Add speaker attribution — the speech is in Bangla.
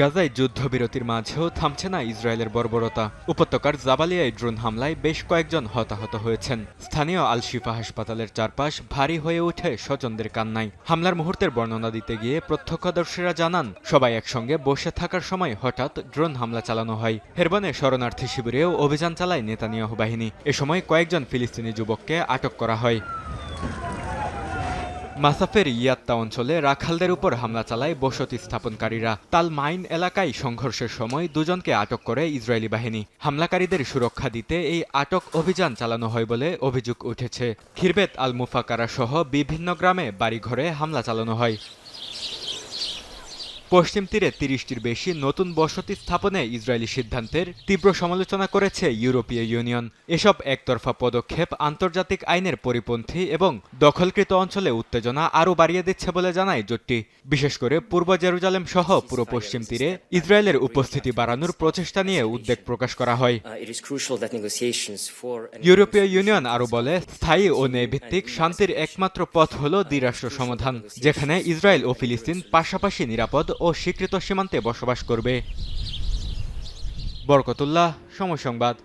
Speaker 1: গাজায় যুদ্ধবিরতির মাঝেও থামছে না ইসরায়েলের বর্বরতা। উপত্যকার জাবালিয়ায় ড্রোন হামলায় বেশ কয়েকজন হতাহত হয়েছেন। স্থানীয় আল শিফা হাসপাতালের চারপাশ ভারী হয়ে ওঠে স্বজনদের কান্নায়। হামলার মুহূর্তের বর্ণনা দিতে গিয়ে প্রত্যক্ষদর্শীরা জানান, সবাই একসঙ্গে বসে থাকার সময় হঠাৎ ড্রোন হামলা চালানো হয়। হেরবনে শরণার্থী শিবিরেও অভিযান চালায় নেতানিয়াহু বাহিনী। এ সময় কয়েকজন ফিলিস্তিনি যুবককে আটক করা হয়। মাসাফের ইয়াত্তা অঞ্চলে রাখালদের উপর হামলা চালায় বসতি স্থাপনকারীরা। তাল মাইন এলাকায় সংঘর্ষের সময় দুজনকে আটক করে ইসরায়েলি বাহিনী। হামলাকারীদের সুরক্ষা দিতে এই আটক অভিযান চালানো হয় বলে অভিযোগ উঠেছে। খিরবেত আল মুফাকারা সহ বিভিন্ন গ্রামে বাড়িঘরে হামলা চালানো হয়। পশ্চিম তীরে ৩০টির বেশি নতুন বসতি স্থাপনে ইসরায়েলি সিদ্ধান্তের তীব্র সমালোচনা করেছে ইউরোপীয় ইউনিয়ন। এসব একতরফা পদক্ষেপ আন্তর্জাতিক আইনের পরিপন্থী এবং দখলকৃত অঞ্চলে উত্তেজনা আরও বাড়িয়ে দিচ্ছে বলে জানায় জোটটি। বিশেষ করে পূর্ব জেরুজালেম সহ পুরো পশ্চিম তীরে ইসরায়েলের উপস্থিতি বাড়ানোর প্রচেষ্টা নিয়ে উদ্বেগ প্রকাশ করা হয়। ইউরোপীয় ইউনিয়ন আরও বলে, স্থায়ী ও ন্যায়ভিত্তিক শান্তির একমাত্র পথ হল দ্বিরাষ্ট্র সমাধান, যেখানে ইসরায়েল ও ফিলিস্তিন পাশাপাশি নিরাপদ ও স্বীকৃত সীমান্তে বসবাস করবে। বরকতুল্লাহ, সময় সংবাদ।